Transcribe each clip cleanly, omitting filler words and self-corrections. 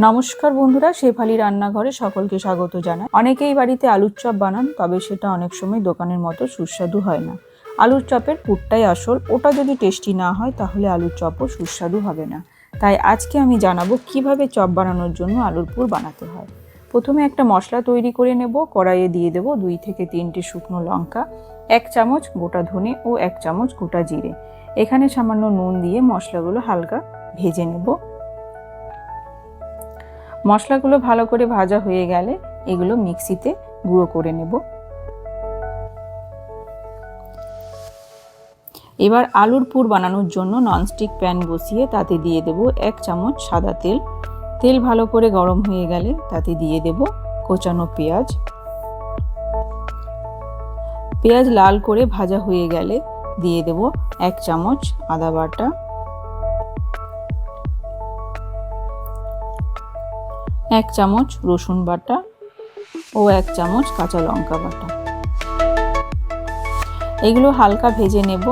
নমস্কার বন্ধুরা, শেফালি রান্নাঘরে সকলকে স্বাগত জানাই। অনেকেই বাড়িতে আলুর চপ বানান, তবে সেটা অনেক সময় দোকানের মতো সুস্বাদু হয় না। আলুর চপের পুরটাই আসল, ওটা যদি টেস্টি না হয় তাহলে আলুর চপও সুস্বাদু হবে না। তাই আজকে আমি জানাবো কিভাবে চপ বানানোর জন্য আলুর পুর বানাতে হয়। প্রথমে একটা মশলা তৈরি করে নেব। কড়াইয়ে দিয়ে দেবো 2 থেকে 3টে শুকনো লঙ্কা, 1 চামচ গোটা ধনে ও 1 চামচ গোটা জিরে। এখানে সামান্য নুন দিয়ে মশলাগুলো হালকা ভেজে নেব। মশলাগুলো ভালো করে ভাজা হয়ে গেলে এগুলো মিক্সিতে গুঁড়ো করে নেব। এবার আলুর পুর বানানোর জন্য ননস্টিক প্যান বসিয়ে তাতে দিয়ে দেব 1 চামচ সাদা তেল। তেল ভালো করে গরম হয়ে গেলে তাতে দিয়ে দেব কোচানো পেঁয়াজ। পেঁয়াজ লাল করে ভাজা হয়ে গেলে দিয়ে দেব 1 চামচ আদা বাটা, 1 চামচ রসুন বাটা ও 1 চামচ কাঁচা লঙ্কা বাটা। এগুলো হালকা ভেজে নেব।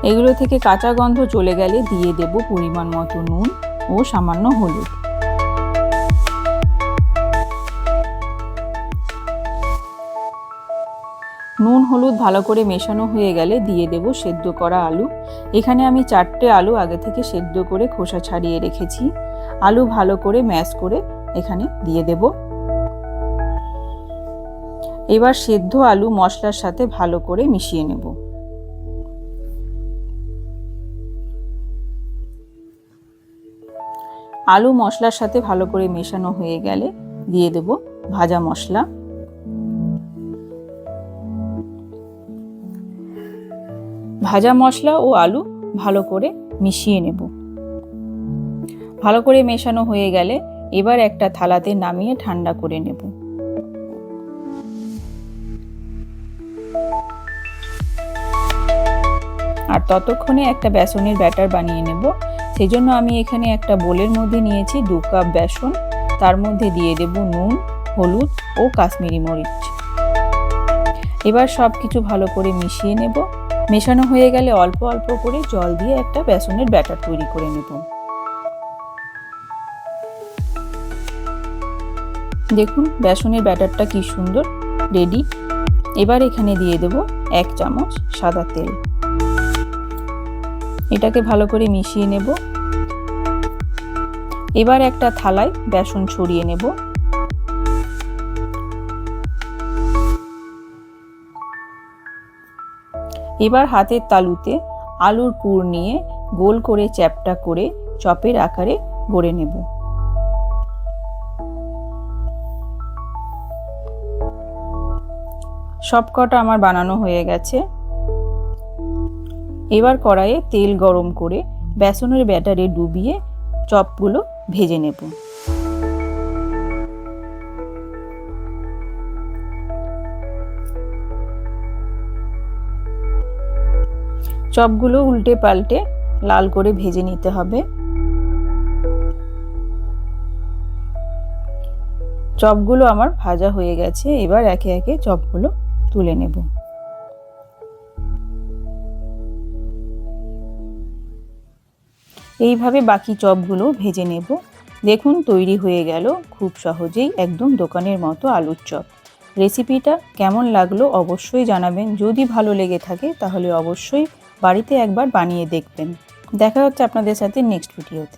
এগুলো থেকে কাঁচা গন্ধ চলে গেলে দিয়ে দেব পরিমাণ মতো নুন ও সামান্য হলুদ। নুন হলুদ ভালো করে মেশানো হয়ে গেলে দিয়ে দেব সেদ্ধ করা আলু। এখানে আমি 4টে আলু আগে থেকে সেদ্ধ করে খোসা ছাড়িয়ে রেখেছি। আলু ভালো করে ম্যাশ করে এখানে দিয়ে দেব। এবার সেদ্ধ আলু মশলার সাথে ভালো করে মিশিয়ে নেব। আলু মশলার সাথে ভালো করে মেশানো হয়ে গেলে দিয়ে দেব ভাজা মশলা। ভাজা মশলা ও আলু ভালো করে মিশিয়ে নেব। ভালো করে মেশানো হয়ে গেলে এবার একটা থালাতে নামিয়ে ঠান্ডা করে নেব। আর ততক্ষণে একটা বেসনের ব্যাটার বানিয়ে নেব। সেজন্য আমি এখানে একটা বোলের মধ্যে নিয়েছি 2 কাপ বেসন। তার মধ্যে দিয়ে দেব নুন, হলুদ ও কাশ্মীরি মরিচ। এবার সব কিছু ভালো করে মিশিয়ে নেব। মেশানো হয়ে গেলে অল্প অল্প করে জল দিয়ে একটা বেসনের ব্যাটার তৈরি করে নেব। দেখুন বেসনের ব্যাটারটা কি সুন্দর রেডি। এবার এখানে দিয়ে দেব 1 চামচ সাদা তেল। এটাকে ভালো করে মিশিয়ে নেব। এবার একটা থালায় বেসন ছড়িয়ে নেব। এবার হাতের তালুতে আলুর পুর নিয়ে গোল করে চ্যাপ্টা করে চপের আকারে গড়ে নেব। সবকটা আমার বানানো হয়ে গেছে। এবার কড়াইয়ে তেল গরম করে বেসনের ব্যাটারে ডুবিয়ে চপগুলো ভেজে নেব। চপগুলো উল্টে পাল্টে লাল করে ভেজে নিতে হবে। চপগুলো আমার ভাজা হয়ে গেছে। এবার একে একে চপগুলো তুলে নেব। এইভাবে বাকি চপগুলো ভেজে নেব। দেখুন তৈরি হয়ে গেল খুব সহজেই একদম দোকানের মতো আলুর চপ। রেসিপিটা কেমন লাগলো অবশ্যই জানাবেন। যদি ভালো লেগে থাকে তাহলে অবশ্যই বাড়িতে একবার বানিয়ে দেখবেন। দেখা হচ্ছে আপনাদের সাথে নেক্সট ভিডিওতে।